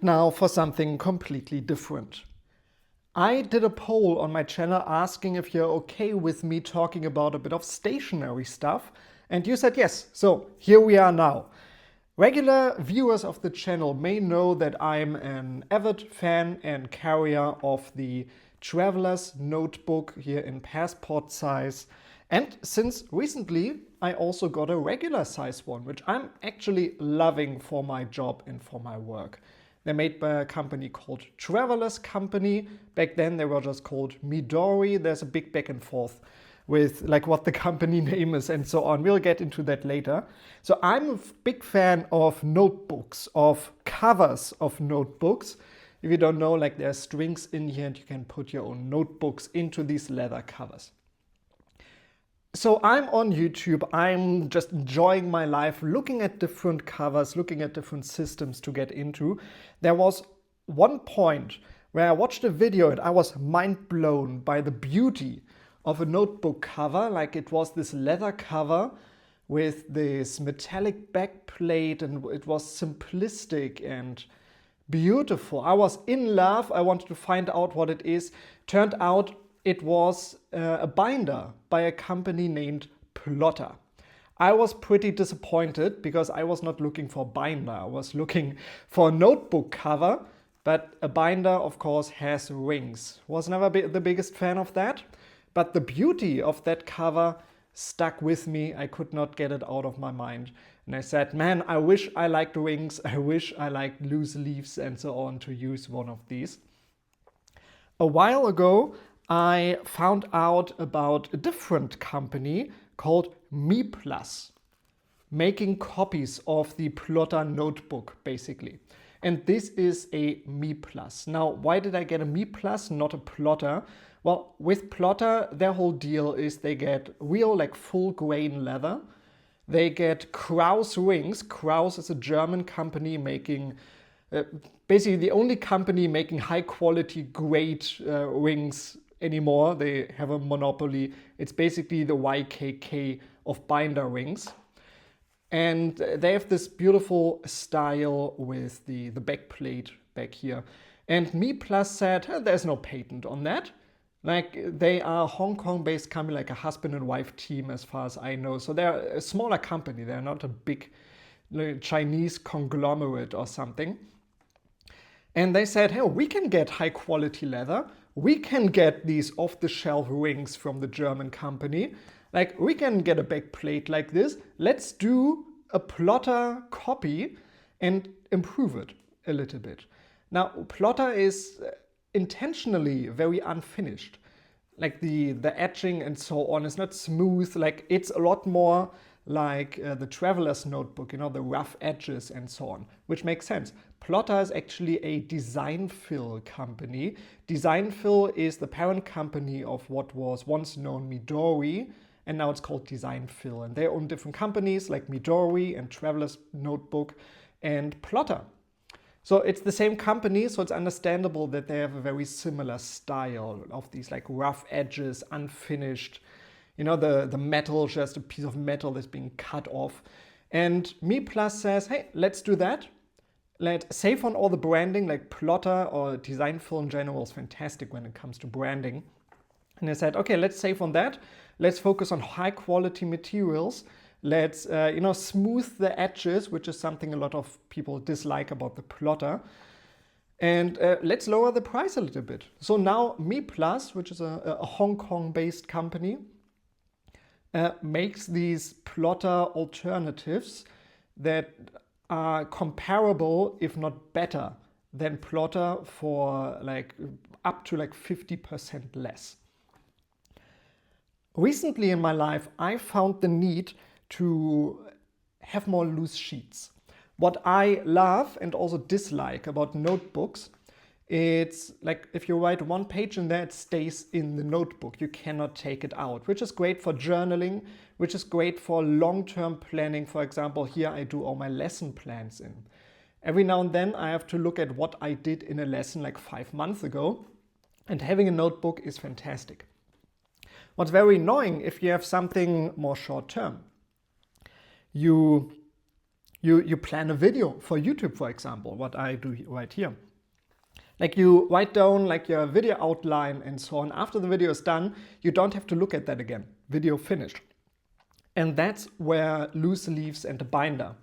now for something completely different. I did a poll on my channel asking if you're okay with me talking about a bit of stationery stuff, and you said yes. So here we are now. Regular viewers of the channel may know that I'm an avid fan and carrier of the Traveler's Notebook here in passport size. And since recently, I also got a regular size one, which I'm actually loving for my job and for my work. They're made by a company called Traveler's Company. Back then they were just called Midori. There's a big back and forth with like what the company name is and so on. We'll get into that later. So I'm a big fan of notebooks, of covers of notebooks. If you don't know, like there's strings in here and you can put your own notebooks into these leather covers. So I'm on YouTube, I'm just enjoying my life, looking at different covers, looking at different systems to get into. There was one point where I watched a video and I was mind blown by the beauty of a notebook cover. Like it was this leather cover with this metallic backplate and it was simplistic and beautiful. I was in love, I wanted to find out what it is. Turned out it was a binder by a company named Plotter. I was pretty disappointed because I was not looking for a binder. I was looking for a notebook cover, but a binder, of course, has rings. Was never the biggest fan of that, but the beauty of that cover stuck with me. I could not get it out of my mind. And I said, man, I wish I liked rings. I wish I liked loose leaves and so on to use one of these. A while ago, I found out about a different company called MeePlus, making copies of the Plotter notebook, basically. And this is a MeePlus. Now, why did I get a MeePlus, not a Plotter? Well, with Plotter, their whole deal is they get real, like full grain leather. They get Krause rings. Krause is a German company making basically the only company making high quality, great rings anymore. They have a monopoly. It's basically the YKK of binder rings. And they have this beautiful style with the back plate back here. And MeePlus said, there's no patent on that. Like they are a Hong Kong based company, like a husband and wife team as far as I know. So they're a smaller company. They're not a big Chinese conglomerate or something. And they said, hey, we can get high quality leather. We can get these off-the-shelf rings from the German company. Like we can get a back plate like this. Let's do a Plotter copy and improve it a little bit. Now, Plotter is intentionally very unfinished. Like the etching and so on is not smooth. Like it's a lot more like the Traveler's Notebook, you know, the rough edges and so on, which makes sense. Plotter is actually a design fill company. Design Fill is the parent company of what was once known Midori, and now it's called Design Fill. And they own different companies like Midori and Traveler's Notebook and Plotter. So it's the same company, so it's understandable that they have a very similar style of these like rough edges, unfinished. You know, the metal, just a piece of metal that's being cut off. And MeePlus says, hey, let's do that. Let's save on all the branding, like Plotter or Design Fill in general is fantastic when it comes to branding. And they said, okay, let's save on that. Let's focus on high quality materials. Let's smooth the edges, which is something a lot of people dislike about the Plotter. And let's lower the price a little bit. So now MeePlus, which is a Hong Kong-based company, makes these Plotter alternatives that are comparable, if not better, than Plotter for like up to like 50% less. Recently in my life, I found the need to have more loose sheets. What I love and also dislike about notebooks, it's like if you write one page in there, it stays in the notebook. You cannot take it out, which is great for journaling, which is great for long-term planning. For example, here I do all my lesson plans in. Every now and then I have to look at what I did in a lesson like 5 months ago, and having a notebook is fantastic. What's very annoying if you have something more short-term. You You plan a video for YouTube, for example, what I do right here. Like you write down like your video outline and so on. After the video is done, you don't have to look at that again. Video finished. And that's where loose leaves and the binder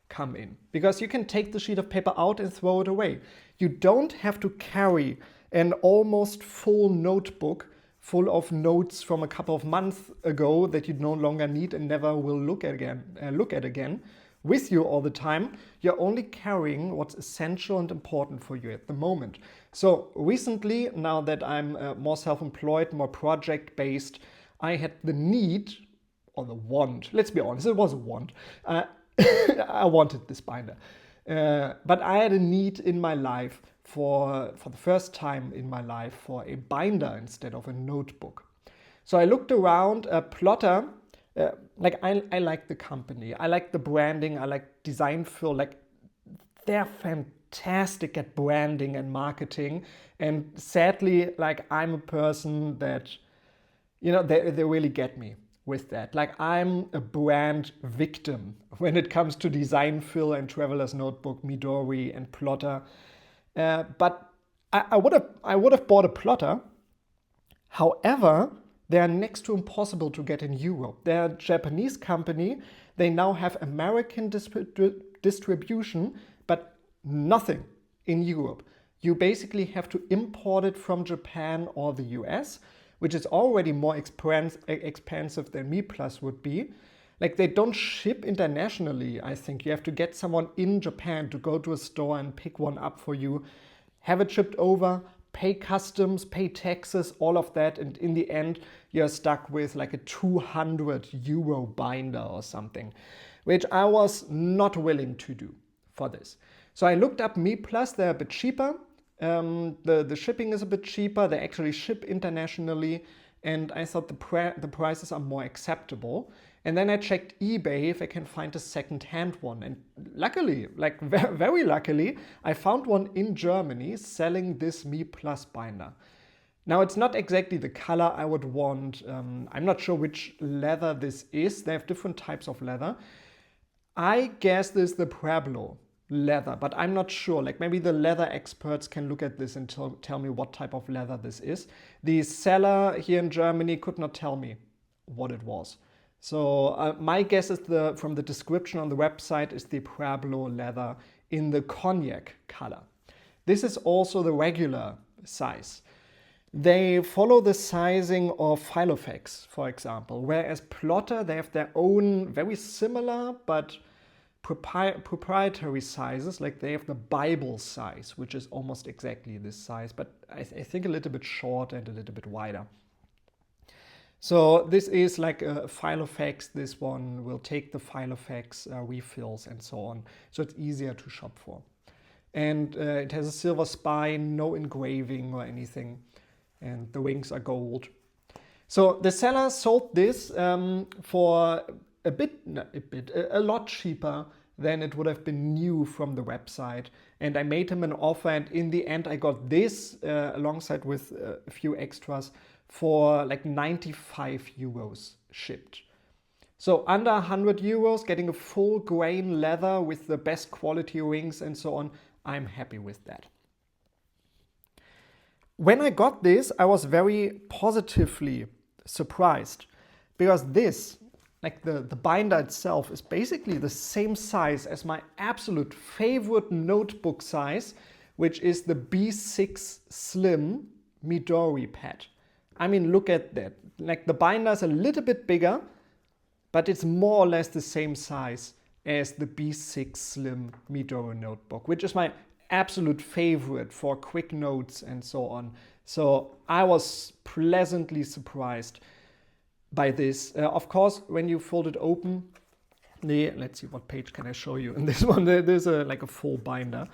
come in. Because you can take the sheet of paper out and throw it away. You don't have to carry an almost full notebook full of notes from a couple of months ago that you no longer need and never will look at again with you all the time. You're only carrying what's essential and important for you at the moment. So recently, now that I'm more self-employed, more project-based, I had the need, or the want, let's be honest, it was a want. I wanted this binder. But I had a need in my life for the first time in my life for a binder instead of a notebook. So I looked around. Plotter, I like the company, I like the branding, I like Designful, like they're fantastic at branding and marketing. And sadly, like I'm a person that, you know, they really get me with that. Like I'm a brand victim when it comes to Designful and Traveler's Notebook, Midori and Plotter. But I would have bought a Plotter. However, they are next to impossible to get in Europe. They're a Japanese company. They now have American distribution, but nothing in Europe. You basically have to import it from Japan or the US, which is already more expensive than MeePlus would be. Like they don't ship internationally, I think. You have to get someone in Japan to go to a store and pick one up for you, have it shipped over, pay customs, pay taxes, all of that. And in the end, you're stuck with like a 200 euro binder or something, which I was not willing to do for this. So I looked up MeePlus, they're a bit cheaper. The shipping is a bit cheaper. They actually ship internationally. And I thought the prices are more acceptable. And then I checked eBay if I can find a second-hand one. And luckily, like very luckily, I found one in Germany selling this MeePlus binder. Now, it's not exactly the color I would want. I'm not sure which leather this is. They have different types of leather. I guess this is the Pueblo leather, but I'm not sure. Like maybe the leather experts can look at this and tell me what type of leather this is. The seller here in Germany could not tell me what it was. So my guess is from the description on the website is the Pueblo leather in the cognac color. This is also the regular size. They follow the sizing of Filofax, for example, whereas Plotter, they have their own very similar but proprietary sizes. Like they have the Bible size, which is almost exactly this size, but I think a little bit shorter and a little bit wider. So this is like a Filofax. This one will take the Filofax refills and so on. So it's easier to shop for. And it has a silver spine, no engraving or anything. And the wings are gold. So the seller sold this for a lot cheaper than it would have been new from the website. And I made him an offer, and in the end I got this alongside with a few extras for like 95 euros shipped. So under 100 euros, getting a full grain leather with the best quality rings and so on, I'm happy with that. When I got this, I was very positively surprised because this, like the binder itself, is basically the same size as my absolute favorite notebook size, which is the B6 Slim Midori pad. I mean, look at that. Like the binder is a little bit bigger, but it's more or less the same size as the B6 Slim Midori notebook, which is my absolute favorite for quick notes and so on. So I was pleasantly surprised by this. Of course, when you fold it open, let's see, what page can I show you? In this one, there's like a full binder.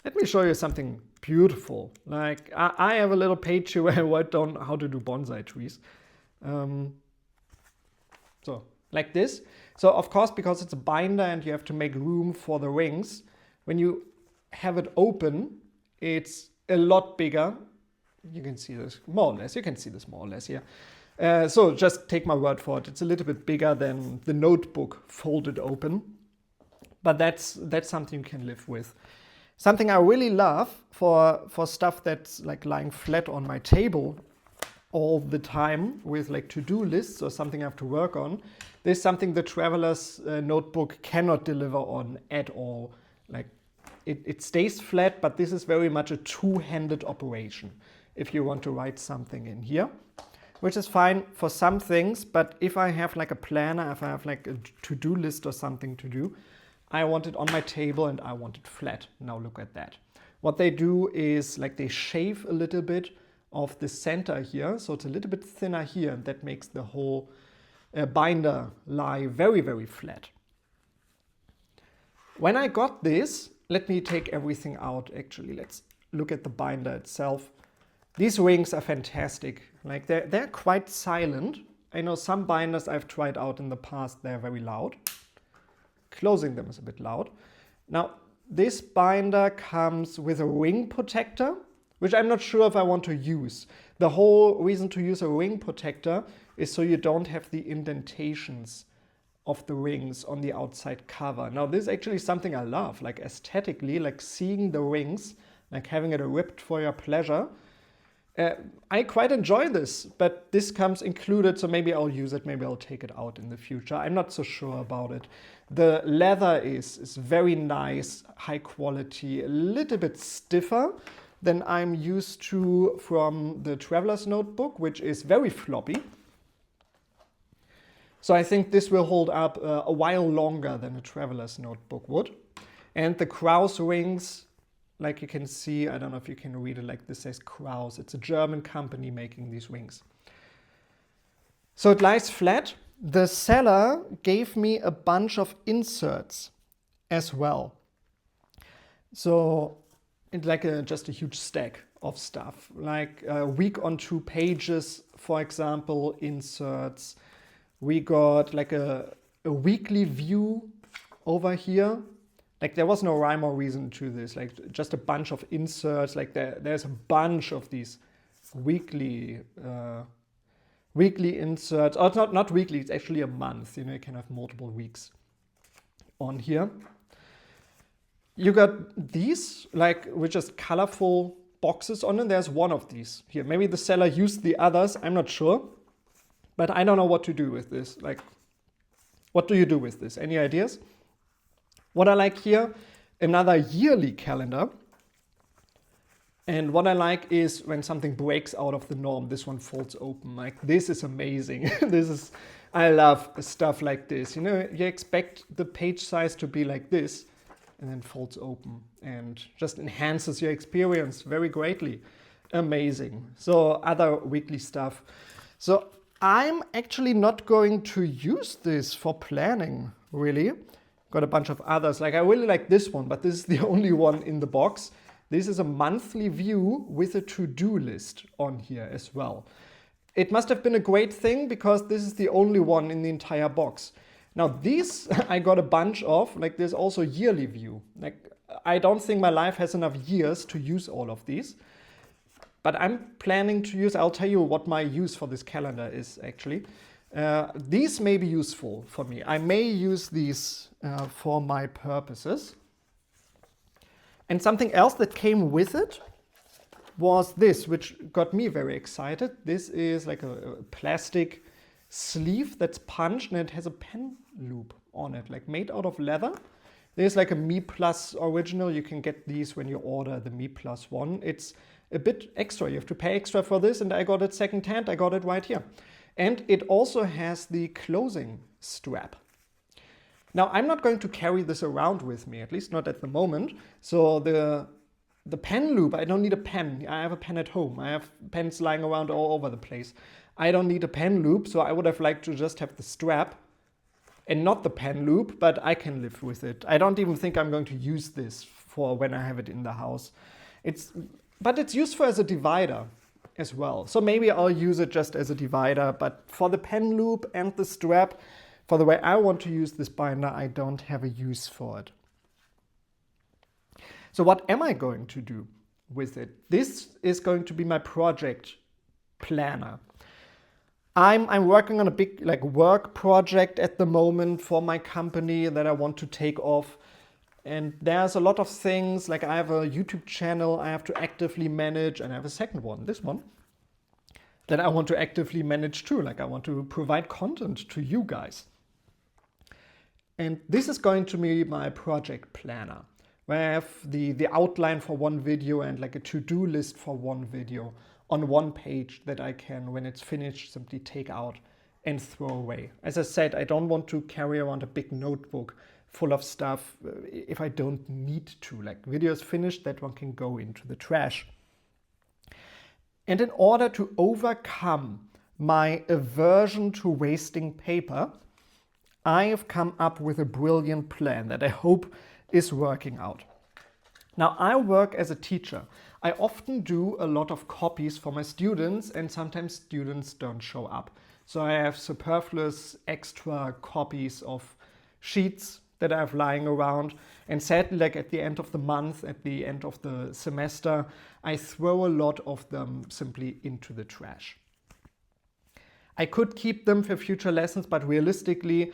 Let me show you something beautiful. Like I have a little page here where I write down how to do bonsai trees. So like this. So of course, because it's a binder and you have to make room for the rings, when you have it open, it's a lot bigger. You can see this more or less. You can see this more or less here. So just take my word for it. It's a little bit bigger than the notebook folded open. but that's something you can live with. Something I really love for stuff that's like lying flat on my table all the time with like to-do lists or something I have to work on. This is something the Traveler's Notebook cannot deliver on at all. Like it stays flat, but this is very much a two-handed operation if you want to write something in here, which is fine for some things. But if I have like a planner, if I have like a to-do list or something to do, I want it on my table and I want it flat. Now look at that. What they do is like they shave a little bit of the center here, so it's a little bit thinner here, and that makes the whole binder lie very, very flat. When I got this, let me take everything out actually. Let's look at the binder itself. These rings are fantastic. Like they're quite silent. I know some binders I've tried out in the past, they're very loud. Closing them is a bit loud. Now, this binder comes with a ring protector, which I'm not sure if I want to use. The whole reason to use a ring protector is so you don't have the indentations of the rings on the outside cover. Now, this is actually something I love, like aesthetically, like seeing the rings, like having it ripped for your pleasure. I quite enjoy this, but this comes included, so maybe I'll use it, maybe I'll take it out in the future. I'm not so sure about it. The leather is very nice, high quality, a little bit stiffer than I'm used to from the Traveler's Notebook, which is very floppy. So I think this will hold up a while longer than a Traveler's Notebook would. And the Krause rings, like you can see, I don't know if you can read it, like this says Krause. It's a German company making these rings. So it lies flat. The seller gave me a bunch of inserts as well. So it's like just a huge stack of stuff, like a week on 2 pages, for example, inserts. We got like a weekly view over here. Like there was no rhyme or reason to this, like just a bunch of inserts. Like there's a bunch of these weekly inserts. Oh, it's not weekly, it's actually a month. You know, you can have multiple weeks on here. You got these, like, with just colorful boxes on them. There's one of these here. Maybe the seller used the others, I'm not sure. But I don't know what to do with this. Like, what do you do with this? Any ideas? What I like here, another yearly calendar. And what I like is when something breaks out of the norm, this one folds open. Like, this is amazing. I love stuff like this. You know, you expect the page size to be like this, and then folds open and just enhances your experience very greatly. Amazing. So other weekly stuff. So I'm actually not going to use this for planning, really. Got a bunch of others. Like I really like this one, but this is the only one in the box. This is a monthly view with a to-do list on here as well. It must have been a great thing because this is the only one in the entire box. Now these I got a bunch of, like there's also yearly view. Like I don't think my life has enough years to use all of these. But I'm planning to use, I'll tell you what my use for this calendar is actually. These may be useful for me. I may use these for my purposes. And something else that came with it was this, which got me very excited. This is like a plastic sleeve that's punched and it has a pen loop on it, like made out of leather. There's like a MeePlus original. You can get these when you order the MeePlus one. It's a bit extra. You have to pay extra for this, and I got it secondhand. I got it right here. And it also has the closing strap. Now, I'm not going to carry this around with me, at least not at the moment. So the pen loop, I don't need a pen. I have a pen at home. I have pens lying around all over the place. I don't need a pen loop, so I would have liked to just have the strap and not the pen loop, but I can live with it. I don't even think I'm going to use this for when I have it in the house. But it's useful as a divider as well. So maybe I'll use it just as a divider, but for the pen loop and the strap, for the way I want to use this binder, I don't have a use for it. So what am I going to do with it? This is going to be my project planner. I'm working on a big work project at the moment for my company that I want to take off. And there's a lot of things, like I have a YouTube channel I have to actively manage, and I have a second one, this one, that I want to actively manage too. Like I want to provide content to you guys. And this is going to be my project planner, where I have the outline for one video and like a to-do list for one video on one page that I can, when it's finished, simply take out and throw away. As I said, I don't want to carry around a big notebook full of stuff if I don't need to. Like video is finished, that one can go into the trash. And in order to overcome my aversion to wasting paper, I have come up with a brilliant plan that I hope is working out. Now, I work as a teacher. I often do a lot of copies for my students, and sometimes students don't show up. So I have superfluous extra copies of sheets that I have lying around. And sadly, like at the end of the month, at the end of the semester, I throw a lot of them simply into the trash. I could keep them for future lessons, but realistically,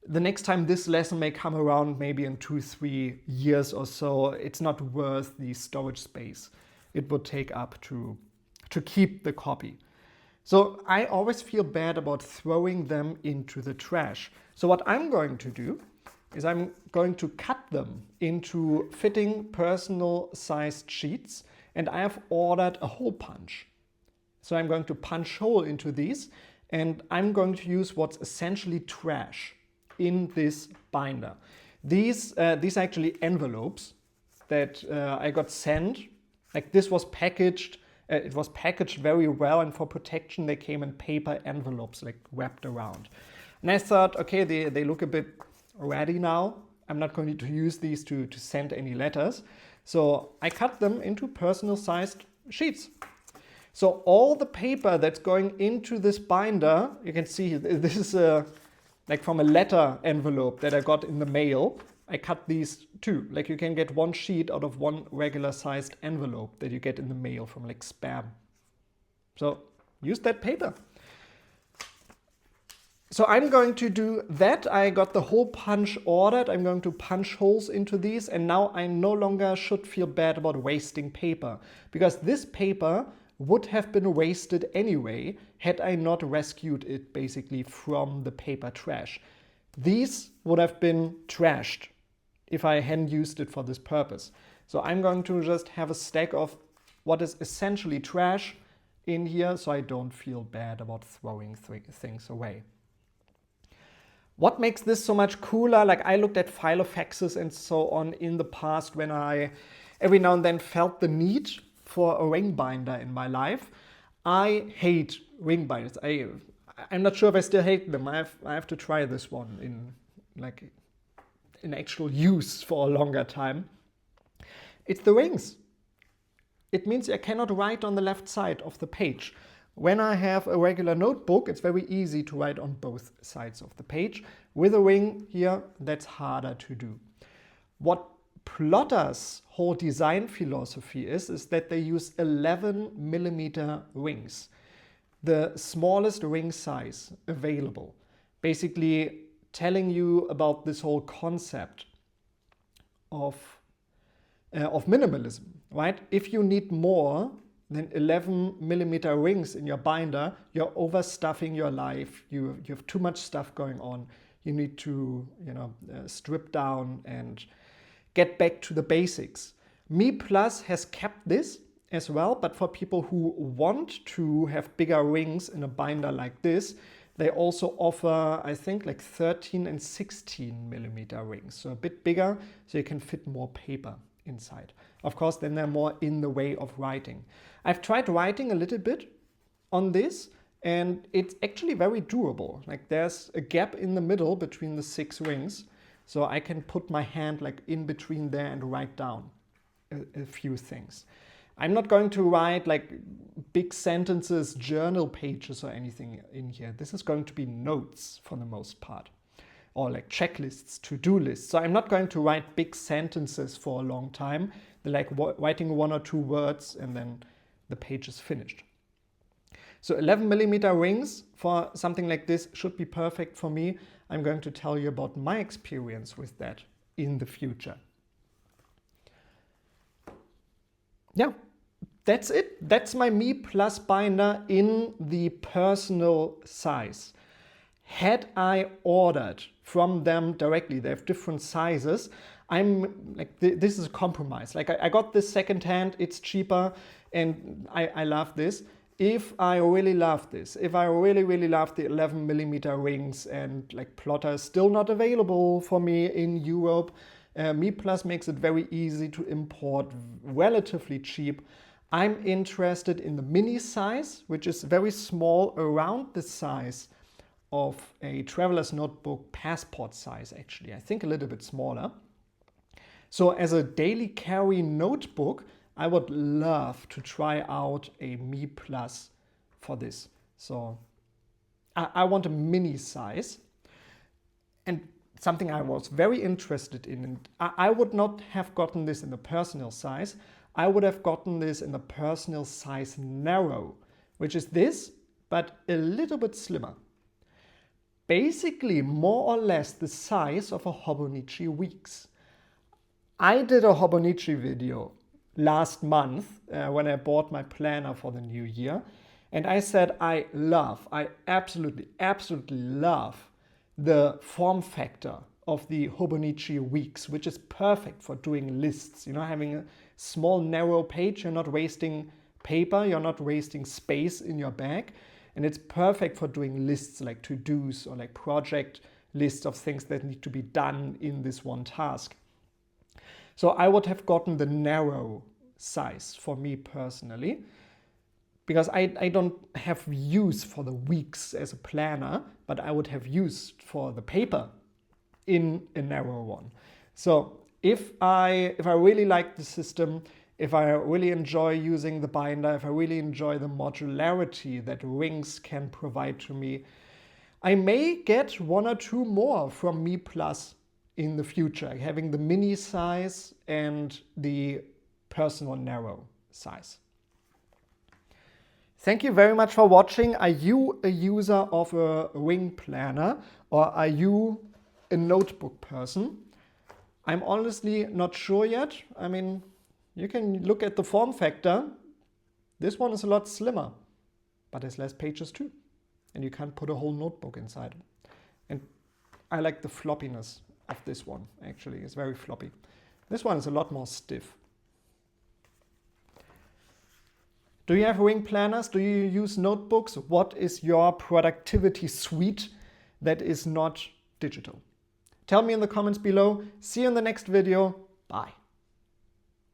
the next time this lesson may come around, maybe in 2-3 years or so, it's not worth the storage space it would take up to keep the copy. So I always feel bad about throwing them into the trash. So what I'm going to do is I'm going to cut them into fitting personal sized sheets, and I have ordered a hole punch. So I'm going to punch hole into these, and I'm going to use what's essentially trash in this binder. These are actually envelopes that I got sent. Like this was packaged, it was packaged very well, and for protection they came in paper envelopes, like wrapped around. And I thought, okay, they look a bit ratty now. I'm not going to use these to send any letters. So I cut them into personal sized sheets. So all the paper that's going into this binder, you can see this is like from a letter envelope that I got in the mail. I cut these too. Like you can get one sheet out of one regular sized envelope that you get in the mail from like spam. So use that paper. So I'm going to do that. I got the hole punch ordered. I'm going to punch holes into these, and now I no longer should feel bad about wasting paper, because this paper would have been wasted anyway had I not rescued it basically from the paper trash. These would have been trashed if I hadn't used it for this purpose. So I'm going to just have a stack of what is essentially trash in here, so I don't feel bad about throwing things away. What makes this so much cooler? Like I looked at filofaxes and so on in the past when I every now and then felt the need for a ring binder in my life. I hate ring binders. I'm not sure if I still hate them. I have to try this one in actual use for a longer time. It's the rings. It means I cannot write on the left side of the page. When I have a regular notebook, it's very easy to write on both sides of the page. With a ring here, that's harder to do. What Plotter's whole design philosophy is that they use 11mm rings, the smallest ring size available, basically telling you about this whole concept of minimalism, right? If you need more than 11mm rings in your binder, you're overstuffing your life. You have too much stuff going on. You need to strip down and get back to the basics. MeePlus has kept this as well, but for people who want to have bigger rings in a binder like this, they also offer, I think, like 13 and 16mm rings, so a bit bigger, so you can fit more paper inside. Of course, then they're more in the way of writing. I've tried writing a little bit on this, and it's actually very doable. Like there's a gap in the middle between the 6 rings, so I can put my hand like in between there and write down a few things. I'm not going to write like big sentences, journal pages or anything in here. This is going to be notes for the most part, or like checklists, to-do lists. So I'm not going to write big sentences for a long time. They're like writing 1 or 2 words and then the page is finished. So 11mm rings for something like this should be perfect for me. I'm going to tell you about my experience with that in the future. yeah, that's it. That's my MeePlus binder in the personal size. Had I ordered from them directly, they have different sizes. I'm like, this is a compromise. Like I got this secondhand, it's cheaper, and I love this. If I really love this, if I really love the 11mm rings and like plotter is still not available for me in Europe, MeePlus makes it very easy to import, relatively cheap. I'm interested in the mini size, which is very small, around the size of a traveler's notebook, passport size actually. I think a little bit smaller. So as a daily carry notebook, I would love to try out a MeePlus for this. So I want a mini size. And something I was very interested in, and I would not have gotten this in the personal size. I would have gotten this in the personal size narrow, which is this, but a little bit slimmer. Basically, more or less the size of a Hobonichi Weeks. I did a Hobonichi video last month when I bought my planner for the new year. And I said I absolutely love the form factor of the Hobonichi Weeks, which is perfect for doing lists. You know, having a small narrow page, you're not wasting paper, you're not wasting space in your bag. And it's perfect for doing lists like to-dos or like project lists of things that need to be done in this one task. So I would have gotten the narrow size for me personally, because I don't have use for the weeks as a planner, but I would have used for the paper in a narrow one. So if I really like the system, if I really enjoy using the binder, if I really enjoy the modularity that rings can provide to me, I may get one or two more from MeePlus in the future, having the mini size and the personal narrow size. Thank you very much for watching. Are you a user of a ring planner, or are you a notebook person? I'm honestly not sure yet. I mean, you can look at the form factor. This one is a lot slimmer, but there's less pages too. And you can't put a whole notebook inside. And I like the floppiness of this one, actually. It's very floppy. This one is a lot more stiff. Do you have ring planners? Do you use notebooks? What is your productivity suite that is not digital? Tell me in the comments below. See you in the next video. Bye.